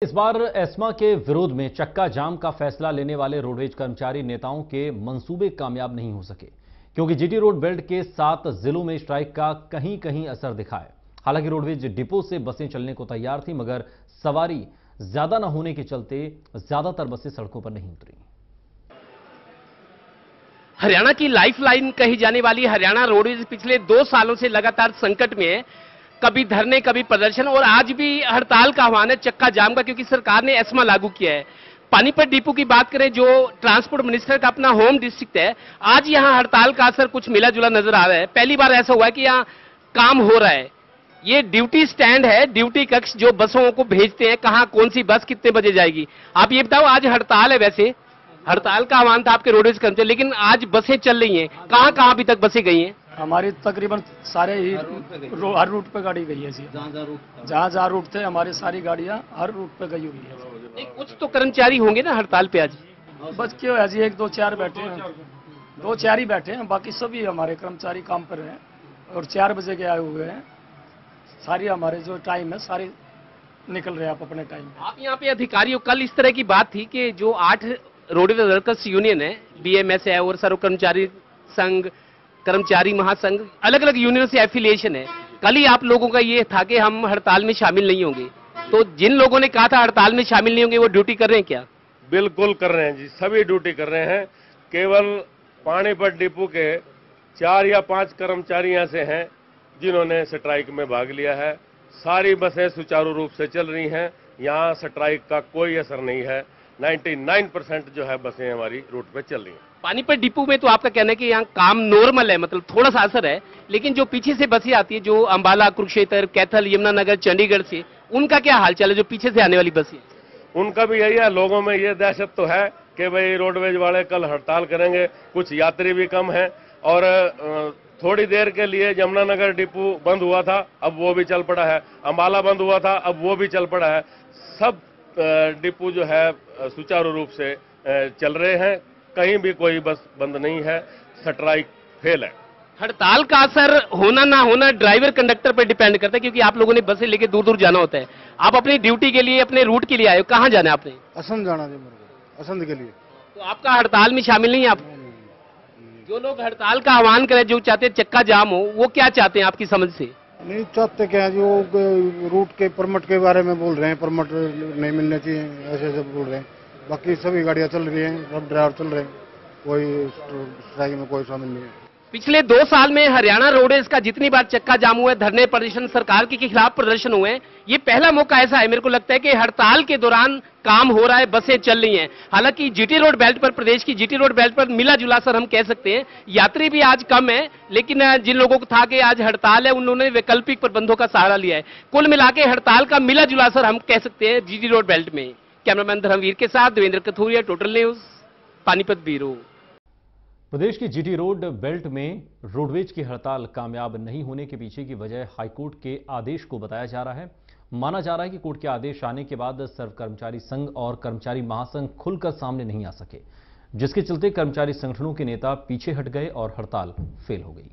इस बार एस्मा के विरोध में चक्का जाम का फैसला लेने वाले रोडवेज कर्मचारी नेताओं के मंसूबे कामयाब नहीं हो सके, क्योंकि जीटी रोड बेल्ट के 7 जिलों में स्ट्राइक का कहीं कहीं असर दिखा है। हालांकि रोडवेज डिपो से बसें चलने को तैयार थी, मगर सवारी ज्यादा न होने के चलते ज्यादातर बसें सड़कों पर नहीं उतरी। हरियाणा की लाइफलाइन कही जाने वाली हरियाणा रोडवेज पिछले 2 सालों से लगातार संकट में है। कभी धरने, कभी प्रदर्शन और आज भी हड़ताल का आह्वान है, चक्का जाम का, क्योंकि सरकार ने एस्मा लागू किया है। पानीपत डिपो की बात करें, जो ट्रांसपोर्ट मिनिस्टर का अपना होम डिस्ट्रिक्ट है, आज यहां हड़ताल का असर कुछ मिला जुला नजर आ रहा है। पहली बार ऐसा हुआ है कि यहां काम हो रहा है। ये ड्यूटी स्टैंड है, ड्यूटी कक्ष, जो बसों को भेजते हैं, कहां कौन सी बस कितने बजे जाएगी। आप ये बताओ, आज हड़ताल है, वैसे हड़ताल का आह्वान था आपके रोडवेज कर्मचारी, लेकिन आज बसें चल रही हैं। कहां कहां अभी तक बसें गई हैं? हमारी तकरीबन सारे ही हर रूट पे गाड़ी गई है जी। जहाँ जहाँ रूट थे हमारी सारी गाड़ियाँ हर रूट पे गई हुई है। कुछ तो कर्मचारी होंगे ना हड़ताल पे आज? बस क्यों है जी, 1 2 4 बैठे हैं, 2 4 ही बैठे हैं, बाकी सभी हमारे कर्मचारी काम पर हैं और 4 बजे के आए हुए हैं। सारी हमारे जो टाइम है सारी निकल रहे हैं आप अपने टाइम पे। आप यहाँ पे अधिकारी हो, कल इस तरह की बात थी कि जो 8 रोडवेज वर्कर्स यूनियन है, बीएमएस है और सर्व कर्मचारी संघ, कर्मचारी महासंघ, अलग अलग यूनियन से एफिलिएशन है। कल ही आप लोगों का ये था कि हम हड़ताल में शामिल नहीं होंगे, तो जिन लोगों ने कहा था हड़ताल में शामिल नहीं होंगे, वो ड्यूटी कर रहे हैं क्या? बिल्कुल कर रहे हैं जी, सभी ड्यूटी कर रहे हैं। केवल पानीपत डिपो के 4 या 5 कर्मचारी यहाँ से हैं जिन्होंने स्ट्राइक में भाग लिया है। सारी बसें सुचारू रूप से चल रही हैं, यहाँ स्ट्राइक का कोई असर नहीं है। 99% जो है बसें हमारी रूट पे चल रही हैं। पानीपत डिपो में तो आपका कहना है कि यहाँ काम नॉर्मल है, मतलब थोड़ा सा असर है, लेकिन जो पीछे से बसें आती है, जो अंबाला, कुरुक्षेत्र, कैथल, यमुनानगर, चंडीगढ़ से, उनका क्या हालचाल है, जो पीछे से आने वाली बसें? उनका भी यही है, लोगों में ये दहशत तो है कि भाई रोडवेज वाले कल हड़ताल करेंगे। कुछ यात्री भी कम है और थोड़ी देर के लिए यमुनानगर डिपो बंद हुआ था, अब वो भी चल पड़ा है। अंबाला बंद हुआ था, अब वो भी चल पड़ा है। सब डिपो जो है सुचारू रूप से चल रहे हैं, कहीं भी कोई बस बंद नहीं है। स्ट्राइक फेल है। हड़ताल का असर होना ना होना ड्राइवर कंडक्टर पर डिपेंड करता है, क्योंकि आप लोगों ने बसें लेके दूर दूर जाना होता है। आप अपनी ड्यूटी के लिए अपने रूट के लिए आए हो, कहाँ जाना है आपने? असंध जाना है मेरे को, असंध के लिए। तो आपका हड़ताल में शामिल नहीं है आप? जो लोग हड़ताल का आह्वान करें, जो चाहते हैं चक्का जाम हो, वो क्या चाहते हैं आपकी समझ से? नहीं चाहते क्या, जो रूट के परमिट के बारे में बोल रहे हैं, परमिट नहीं मिलने चाहिए, ऐसे ऐसे बोल रहे हैं। बाकी सभी गाड़ियां चल रही हैं, सब ड्राइवर चल रहे हैं, कोई स्ट्राइक में कोई शामिल नहीं है। पिछले 2 साल में हरियाणा रोडवेज का जितनी बार चक्का जाम हुआ है, धरने, प्रदर्शन, सरकार के खिलाफ प्रदर्शन हुए हैं, ये पहला मौका ऐसा है मेरे को लगता है कि हड़ताल के दौरान काम हो रहा है, बसें चल रही हैं। हालांकि जीटी रोड बेल्ट पर, प्रदेश की जीटी रोड बेल्ट पर मिला जुला असर हम कह सकते हैं। यात्री भी आज कम है, लेकिन जिन लोगों को था कि आज हड़ताल है, उन्होंने वैकल्पिक प्रबंधों का सहारा लिया है। कुल मिला के हड़ताल का मिला जुला असर हम कह सकते हैं जीटी रोड बेल्ट में। कैमरामैन धर्मवीर के साथ Devendra Kathuria, total news, Panipat bureau. प्रदेश की जीटी रोड बेल्ट में रोडवेज की हड़ताल कामयाब नहीं होने के पीछे की वजह हाईकोर्ट के आदेश को बताया जा रहा है। माना जा रहा है कि कोर्ट के आदेश आने के बाद सर्व कर्मचारी संघ और कर्मचारी महासंघ खुलकर सामने नहीं आ सके, जिसके चलते कर्मचारी संगठनों के नेता पीछे हट गए और हड़ताल फेल हो गई।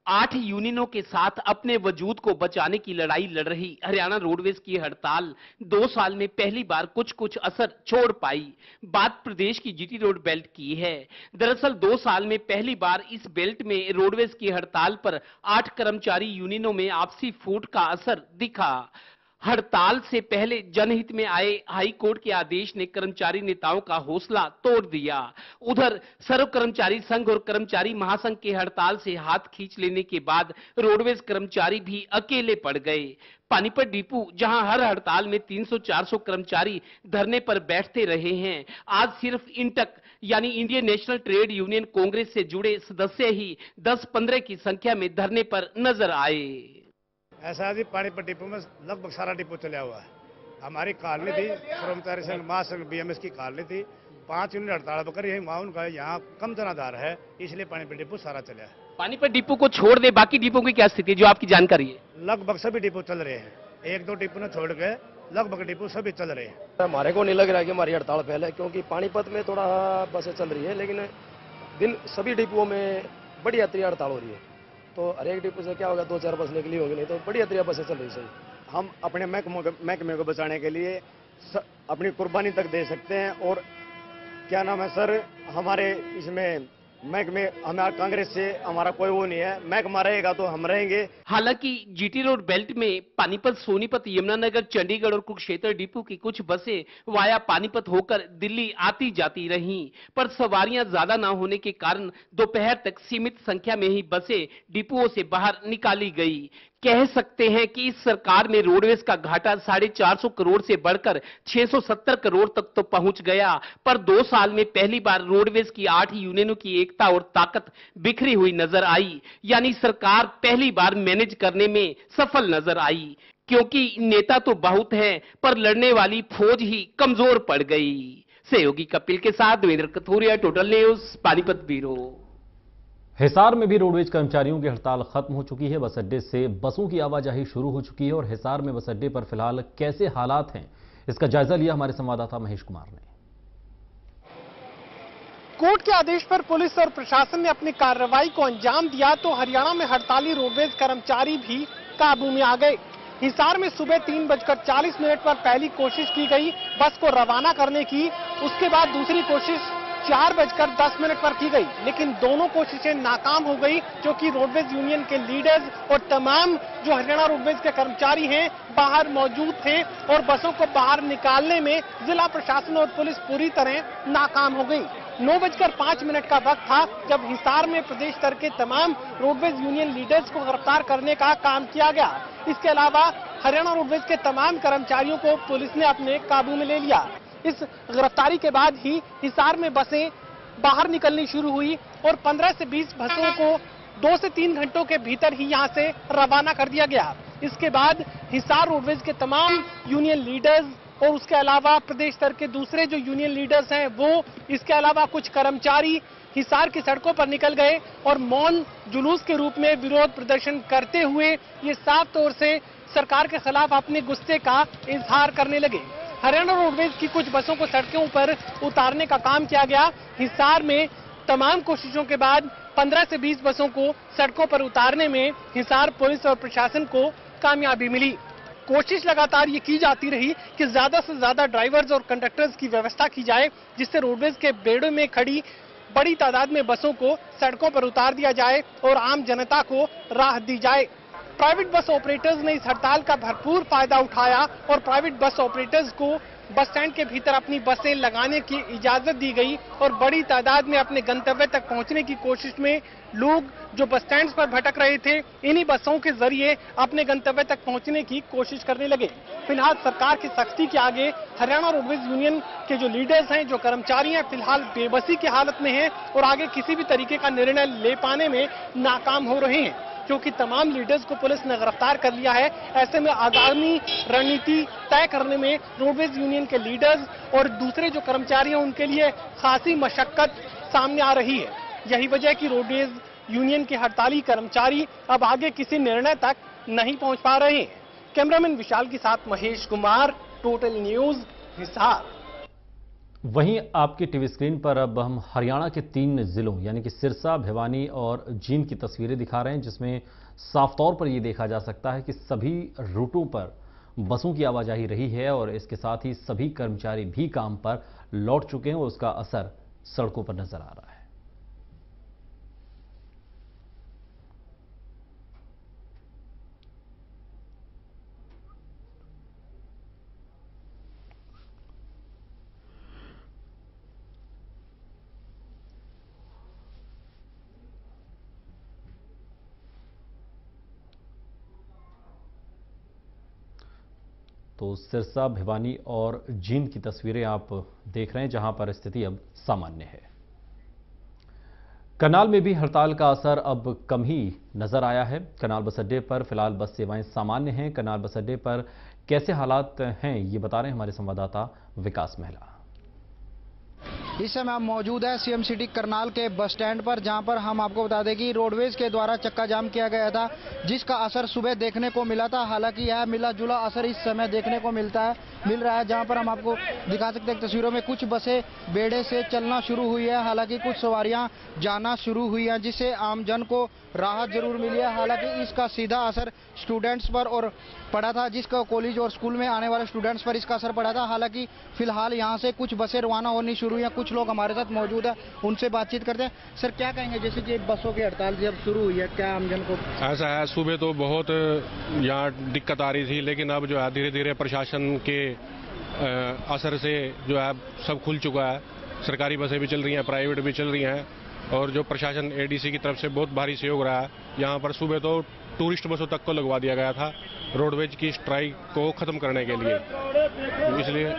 8 यूनियनों के साथ अपने वजूद को बचाने की लड़ाई लड़ रही हरियाणा रोडवेज की हड़ताल 2 साल में पहली बार कुछ असर छोड़ पाई। बात प्रदेश की जीटी रोड बेल्ट की है। दरअसल 2 साल में पहली बार इस बेल्ट में रोडवेज की हड़ताल पर 8 कर्मचारी यूनियनों में आपसी फूट का असर दिखा। हड़ताल से पहले जनहित में आए हाई कोर्ट के आदेश ने कर्मचारी नेताओं का हौसला तोड़ दिया। उधर सर्व कर्मचारी संघ और कर्मचारी महासंघ के हड़ताल से हाथ खींच लेने के बाद रोडवेज कर्मचारी भी अकेले पड़ गए। पानीपत डिपो, जहां हर हड़ताल में 300-400 कर्मचारी धरने पर बैठते रहे हैं, आज सिर्फ इंटक यानी Indian national trade union Congress से जुड़े सदस्य ही 10-15 की संख्या में धरने पर नजर आए। ऐसा जी, पानीपत डिपो में लगभग सारा डिपो चला हुआ है। हमारी कॉलोनी थी, कर्मचारी संघ महासंघ बीएमएस की कॉलोनी थी, 5 यूनिट हड़ताल कर यही वहाँ उनका यहाँ कम जनाधार है, इसलिए पानीपत डिपो सारा चला है। पानीपत डिपो को छोड़ दे बाकी डिपो की क्या स्थिति है, जो आपकी जानकारी है? लगभग सभी डिपो चल रहे हैं, 1-2 डिपो ने छोड़ के लगभग डिपो सभी चल रहे हैं। हमारे को नहीं लग रहा है कि हमारी हड़ताल फैल है, क्योंकि पानीपत में थोड़ा बसें चल रही है, लेकिन दिन सभी डिपोओं में बड़ी यात्री हड़ताल हो रही है। तो हर एक डिपो से क्या होगा, 2-4 बस निकली होगी, नहीं तो बढ़िया तरीके बसें चल रही सही। हम अपने महकमे को बचाने के लिए अपनी कुर्बानी तक दे सकते हैं। और क्या नाम है सर, हमारे इसमें महकमे, हमारा कांग्रेस से हमारा कोई वो नहीं है, महकमा रहेगा तो हम रहेंगे। हालांकि जीटी रोड बेल्ट में पानीपत, सोनीपत, यमुनानगर, चंडीगढ़ और कुरुक्षेत्र डिपो की कुछ बसें वाया पानीपत होकर दिल्ली आती जाती रहीं, पर सवारियां ज्यादा न होने के कारण दोपहर तक सीमित संख्या में ही बसें डिपोओं से बाहर निकाली गई। कह सकते हैं कि इस सरकार में रोडवेज का घाटा 450 करोड़ से बढ़कर 670 करोड़ तक तो पहुंच गया, पर 2 साल में पहली बार रोडवेज की 8 यूनियनों की एकता और ताकत बिखरी हुई नजर आई। यानी सरकार पहली बार मैनेज करने में सफल नजर आई, क्योंकि नेता तो बहुत हैं, पर लड़ने वाली फौज ही कमजोर पड़ गई। सहयोगी कपिल के साथ Devendra Kathuria, total news, Panipat bureau. Hisar में भी रोडवेज कर्मचारियों की हड़ताल खत्म हो चुकी है। बस अड्डे से बसों की आवाजाही शुरू हो चुकी है और हिसार में बस अड्डे पर फिलहाल कैसे हालात हैं, इसका जायजा लिया हमारे संवाददाता महेश कुमार ने। कोर्ट के आदेश पर पुलिस और प्रशासन ने अपनी कार्रवाई को अंजाम दिया तो हरियाणा में हड़ताली रोडवेज कर्मचारी भी काबू में आ गए। हिसार में सुबह 3:40 पर पहली कोशिश की गई बस को रवाना करने की, उसके बाद दूसरी कोशिश 4:10 पर की गई, लेकिन दोनों कोशिशें नाकाम हो गई, क्योंकि रोडवेज यूनियन के लीडर्स और तमाम जो हरियाणा रोडवेज के कर्मचारी हैं बाहर मौजूद थे और बसों को बाहर निकालने में जिला प्रशासन और पुलिस पूरी तरह नाकाम हो गई। 9:05 का वक्त था जब हिसार में प्रदेश स्तर के तमाम रोडवेज यूनियन लीडर्स को गिरफ्तार करने का काम किया गया। इसके अलावा हरियाणा रोडवेज के तमाम कर्मचारियों को पुलिस ने अपने काबू में ले लिया। इस गिरफ्तारी के बाद ही हिसार में बसें बाहर निकलनी शुरू हुई और 15 से 20 बसों को 2 से 3 घंटों के भीतर ही यहां से रवाना कर दिया गया। इसके बाद हिसार रोडवेज के तमाम यूनियन लीडर्स और उसके अलावा प्रदेश स्तर के दूसरे जो यूनियन लीडर्स हैं वो, इसके अलावा कुछ कर्मचारी हिसार की सड़कों पर निकल गए और मौन जुलूस के रूप में विरोध प्रदर्शन करते हुए ये साफ तौर से सरकार के खिलाफ अपने गुस्से का इजहार करने लगे। हरियाणा रोडवेज की कुछ बसों को सड़कों पर उतारने का काम किया गया। हिसार में तमाम कोशिशों के बाद 15 से 20 बसों को सड़कों पर उतारने में हिसार पुलिस और प्रशासन को कामयाबी मिली। कोशिश लगातार ये की जाती रही कि ज्यादा से ज्यादा ड्राइवर्स और कंडक्टर्स की व्यवस्था की जाए, जिससे रोडवेज के बेड़ों में खड़ी बड़ी तादाद में बसों को सड़कों पर उतार दिया जाए और आम जनता को राहत दी जाए। प्राइवेट बस ऑपरेटर्स ने इस हड़ताल का भरपूर फायदा उठाया और प्राइवेट बस ऑपरेटर्स को बस स्टैंड के भीतर अपनी बसें लगाने की इजाजत दी गई और बड़ी तादाद में अपने गंतव्य तक पहुंचने की कोशिश में लोग जो बस स्टैंड पर भटक रहे थे, इन्हीं बसों के जरिए अपने गंतव्य तक पहुंचने की कोशिश करने लगे। फिलहाल सरकार की सख्ती के आगे हरियाणा रोडवेज यूनियन के जो लीडर्स हैं, जो कर्मचारी हैं, फिलहाल बेबसी की हालत में हैं और आगे किसी भी तरीके का निर्णय ले पाने में नाकाम हो रहे हैं, क्योंकि तमाम लीडर्स को पुलिस ने गिरफ्तार कर लिया है। ऐसे में आगामी रणनीति तय करने में रोडवेज यूनियन के लीडर्स और दूसरे जो कर्मचारी हैं उनके लिए खासी मशक्कत सामने आ रही है। यही वजह है कि रोडवेज यूनियन के हड़ताली कर्मचारी अब आगे किसी निर्णय तक नहीं पहुंच पा रहे हैं। कैमरामैन विशाल के साथ महेश कुमार, टोटल न्यूज, हिसार। वहीं आपकी टीवी स्क्रीन पर अब हम हरियाणा के 3 जिलों यानी कि सिरसा, भिवानी और जींद की तस्वीरें दिखा रहे हैं, जिसमें साफ तौर पर यह देखा जा सकता है कि सभी रूटों पर बसों की आवाजाही रही है और इसके साथ ही सभी कर्मचारी भी काम पर लौट चुके हैं और उसका असर सड़कों पर नजर आ रहा है। तो सिरसा, भिवानी और जींद की तस्वीरें आप देख रहे हैं, जहां पर स्थिति अब सामान्य है। करनाल में भी हड़ताल का असर अब कम ही नजर आया है। करनाल बस अड्डे पर फिलहाल बस सेवाएं सामान्य हैं। करनाल बस अड्डे पर कैसे हालात हैं, ये बता रहे हैं हमारे संवाददाता विकास महला। इस समय हम मौजूद है सीएम सिटी करनाल के बस स्टैंड पर, जहां पर हम आपको बता दें कि रोडवेज के द्वारा चक्का जाम किया गया था, जिसका असर सुबह देखने को मिला था। हालांकि यह मिला जुला असर इस समय देखने को मिलता है। मिल रहा है, जहां पर हम आपको दिखा सकते हैं तस्वीरों में कुछ बसें बेड़े से चलना शुरू हुई है। हालांकि कुछ सवारियां जाना शुरू हुई हैं, जिससे आमजन को राहत जरूर मिली है। हालांकि इसका सीधा असर स्टूडेंट्स पर और पड़ा था, जिसका कॉलेज और स्कूल में आने वाले स्टूडेंट्स पर इसका असर पड़ा था। हालांकि फिलहाल यहां से कुछ बसें रवाना होनी शुरू हुई हैं। कुछ लोग हमारे साथ मौजूद है, उनसे बातचीत करते हैं। सर, क्या कहेंगे, जैसे कि बसों की हड़ताल जब शुरू हुई है, क्या आमजन को? ऐसा है, सुबह तो बहुत यहाँ दिक्कत आ रही थी, लेकिन अब जो है धीरे धीरे प्रशासन के असर से जो है सब खुल चुका है। सरकारी बसें भी चल रही हैं, प्राइवेट भी चल रही हैं, और जो प्रशासन एडीसी की तरफ से बहुत भारी सहयोग रहा है। यहाँ पर सुबह तो टूरिस्ट बसों तक को लगवा दिया गया था रोडवेज की स्ट्राइक को खत्म करने के लिए, इसलिए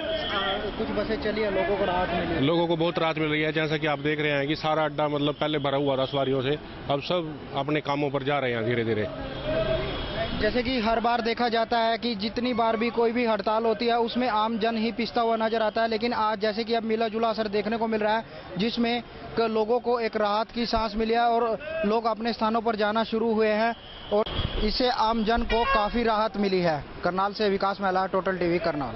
कुछ बसें चली है, लोगों को राहत मिली है। लोगों को बहुत राहत मिल रही है। जैसा कि आप देख रहे हैं कि सारा अड्डा मतलब पहले भरा हुआ था सवारियों से, अब सब अपने कामों पर जा रहे हैं धीरे धीरे। जैसे कि हर बार देखा जाता है कि जितनी बार भी कोई भी हड़ताल होती है उसमें आम जन ही पिसता हुआ नजर आता है, लेकिन आज जैसे कि अब मिला जुला असर देखने को मिल रहा है, जिसमें लोगों को एक राहत की सांस मिली है और लोग अपने स्थानों पर जाना शुरू हुए हैं और इससे आम जन को काफी राहत मिली है। करनाल से विकास महिला, टोटल टीवी करनाल।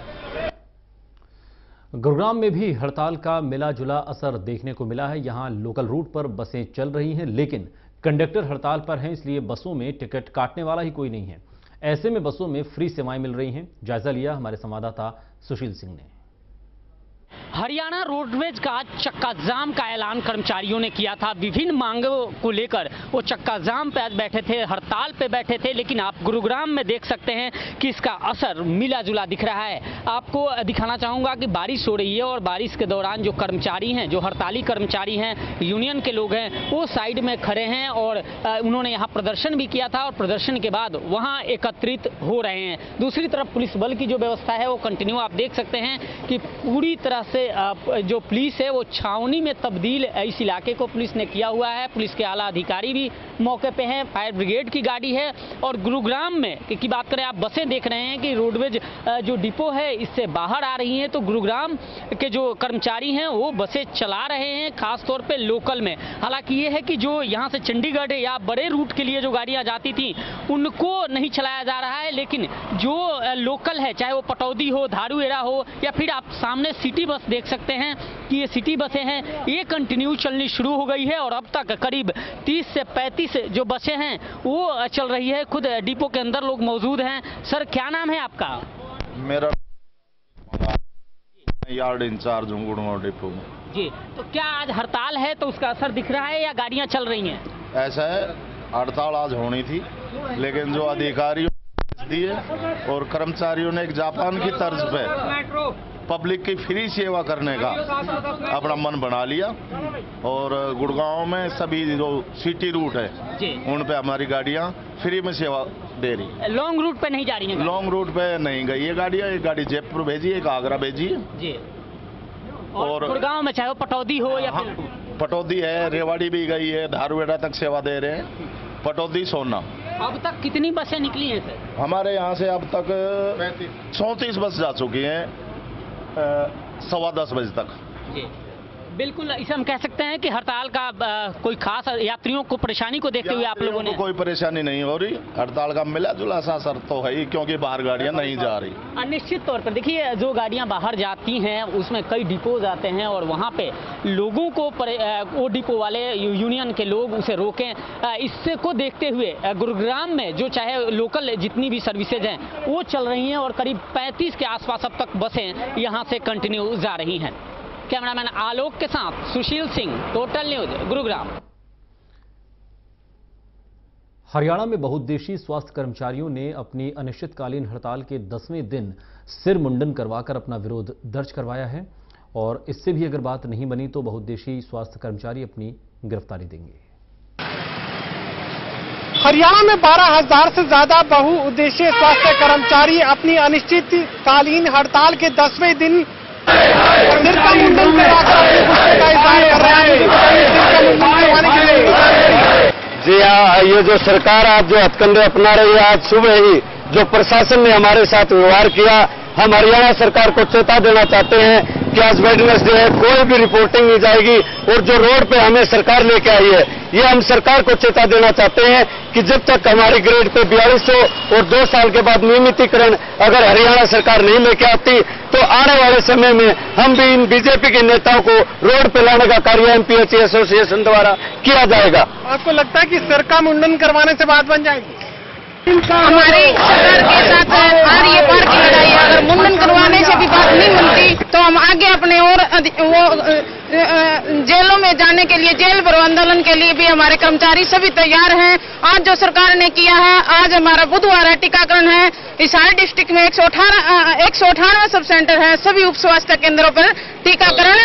गुरुग्राम में भी हड़ताल का मिला जुला असर देखने को मिला है। यहां लोकल रूट पर बसें चल रही हैं, लेकिन कंडक्टर हड़ताल पर हैं, इसलिए बसों में टिकट काटने वाला ही कोई नहीं है। ऐसे में बसों में फ्री सेवाएं मिल रही हैं। जायजा लिया हमारे संवाददाता सुशील सिंह ने। हरियाणा रोडवेज का चक्का जाम का ऐलान कर्मचारियों ने किया था। विभिन्न मांगों को लेकर वो चक्का जाम पे बैठे थे, हड़ताल पे बैठे थे, लेकिन आप गुरुग्राम में देख सकते हैं कि इसका असर मिला जुला दिख रहा है। आपको दिखाना चाहूंगा कि बारिश हो रही है और बारिश के दौरान जो कर्मचारी हैं, जो हड़ताली कर्मचारी हैं, यूनियन के लोग हैं, वो साइड में खड़े हैं और उन्होंने यहाँ प्रदर्शन भी किया था और प्रदर्शन के बाद वहाँ एकत्रित हो रहे हैं। दूसरी तरफ पुलिस बल की जो व्यवस्था है वो कंटिन्यू आप देख सकते हैं कि पूरी तरह से जो पुलिस है वो छावनी में तब्दील इस इलाके को पुलिस ने किया हुआ है। पुलिस के आला अधिकारी भी मौके पे हैं, फायर ब्रिगेड की गाड़ी है। और गुरुग्राम में की बात करें, आप बसें देख रहे हैं कि रोडवेज जो डिपो है इससे बाहर आ रही हैं, तो गुरुग्राम के जो कर्मचारी हैं वो बसें चला रहे हैं, खासतौर पे लोकल में। हालांकि ये है कि जो यहाँ से चंडीगढ़ या बड़े रूट के लिए जो गाड़ियाँ जाती थी उनको नहीं चलाया जा रहा है, लेकिन जो लोकल है, चाहे वो पटौदी हो, धारूहेरा हो, या फिर आप सामने सिटी बस देख सकते हैं कि ये सिटी बसें हैं, ये कंटिन्यू चलनी शुरू हो गई है और अब तक करीब 30 से 35 जो बसें हैं वो चल रही है। खुद डिपो के अंदर लोग मौजूद हैं। सर, क्या नाम है आपका? मेरा यार्ड इंचार्ज हूँ गुड़गांव डिपो में। जी, तो क्या आज हड़ताल है तो उसका असर दिख रहा है या गाड़ियां चल रही हैं? ऐसा है, हड़ताल आज होनी थी, लेकिन जो अधिकारियों दिए और कर्मचारियों ने एक जापान की तर्ज पे पब्लिक की फ्री सेवा करने का अपना मन बना लिया और गुड़गांव में सभी जो सिटी रूट है उन पे हमारी गाड़ियां फ्री में सेवा दे रही। लॉन्ग रूट पे नहीं जा रही हैं? लॉन्ग रूट पे नहीं गई ये गाड़ियां। एक गाड़ी जयपुर भेजी, एक आगरा भेजी है जी। और गुड़गांव में चाहे वो पटौदी हो या पटौदी है, रेवाड़ी भी गई है, धारूहेरा तक सेवा दे रहे हैं, पटौदी सोना। अब तक कितनी बसें निकली हैं सर? हमारे यहाँ से अब तक 34 बस जा चुकी हैं 10:15 बजे तक। जी बिल्कुल, इसे हम कह सकते हैं कि हड़ताल का कोई खास यात्रियों को परेशानी को देखते हुए आप लोगों ने कोई परेशानी नहीं हो रही। हड़ताल का मिला जुला सा असर तो है ही, क्योंकि बाहर गाड़ियां नहीं जा रही। निश्चित तौर पर देखिए, जो गाड़ियां बाहर जाती हैं उसमें कई डिपोज आते हैं और वहां पे लोगों को वो डिपो वाले यूनियन के लोग उसे रोकें, इससे को देखते हुए गुरुग्राम में जो चाहे लोकल जितनी भी सर्विसेज हैं वो चल रही हैं और करीब 35 के आसपास अब तक बसें यहाँ से कंटिन्यू जा रही हैं। कैमरामैन आलोक के साथ सुशील सिंह, टोटल न्यूज, गुरुग्राम। हरियाणा में बहुउद्देशीय स्वास्थ्य कर्मचारियों ने अपनी अनिश्चितकालीन हड़ताल के 10वें दिन सिर मुंडन करवाकर अपना विरोध दर्ज करवाया है और इससे भी अगर बात नहीं बनी तो बहुउद्देशीय स्वास्थ्य कर्मचारी अपनी गिरफ्तारी देंगे। हरियाणा में 12,000 से ज्यादा बहुउद्देशीय स्वास्थ्य कर्मचारी अपनी अनिश्चितकालीन हड़ताल के 10वें दिन सिर का मुंडन जी हाँ, ये जो सरकार आज जो हथकंडे अपना रही है, आज सुबह ही जो प्रशासन ने हमारे साथ व्यवहार किया, हम हरियाणा सरकार को चेता देना चाहते हैं कि आज वेडनेसडे है, कोई भी रिपोर्टिंग नहीं जाएगी और जो रोड पे हमें सरकार लेके आई है, ये हम सरकार को चेता देना चाहते हैं कि जब तक हमारी ग्रेड पे 4200 और 2 साल के बाद नियमितीकरण अगर हरियाणा सरकार नहीं लेके आती तो आने वाले समय में हम भी इन बीजेपी के नेताओं को रोड पे लाने का कार्य एमपीएचसी एसोसिएशन द्वारा किया जाएगा। आपको लगता है कि सर का मुंडन करवाने से बात बन जाएगी? हमारी सरकार के साथ आर ये पार की लड़ाई है। अगर मुंडन करवाने से भी बात नहीं बनती तो हम आगे अपने और वो जेलों में जाने के लिए, जेल भरो आंदोलन के लिए भी हमारे कर्मचारी सभी तैयार हैं। आज जो सरकार ने किया है, आज हमारा बुधवार है, टीकाकरण है। हिसार डिस्ट्रिक्ट में 198 सब सेंटर है। सभी उप स्वास्थ्य केंद्रों पर टीकाकरण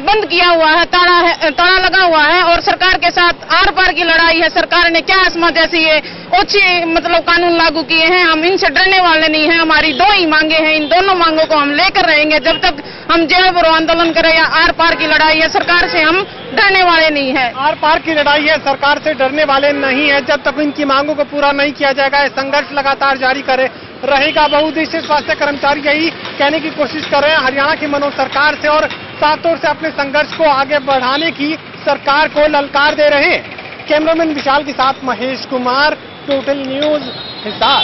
बंद किया हुआ है, ताला लगा हुआ है और सरकार के साथ आर पार की लड़ाई है। सरकार ने क्या आसमा जैसी ये ओछी कानून लागू किए हैं। हम इनसे डरने वाले नहीं हैं। हमारी 2 ही मांगे हैं, इन दोनों मांगों को हम लेकर रहेंगे जब तक हम जेल भरो आंदोलन करें या आर पार की लड़ाई है। सरकार से हम डरने वाले नहीं है। आर पार की लड़ाई है, सरकार से डरने वाले नहीं है। जब तक इनकी मांगों को पूरा नहीं किया जाएगा, ये संघर्ष लगातार जारी रहेगा। बहुउद्देशीय स्वास्थ्य कर्मचारी यही कहने की कोशिश कर रहे हैं हरियाणा की मनोज सरकार से और साफ तौर से अपने संघर्ष को आगे बढ़ाने की सरकार को ललकार दे रहे हैं। कैमरामैन विशाल के साथ महेश कुमार, टोटल न्यूज, हिसार।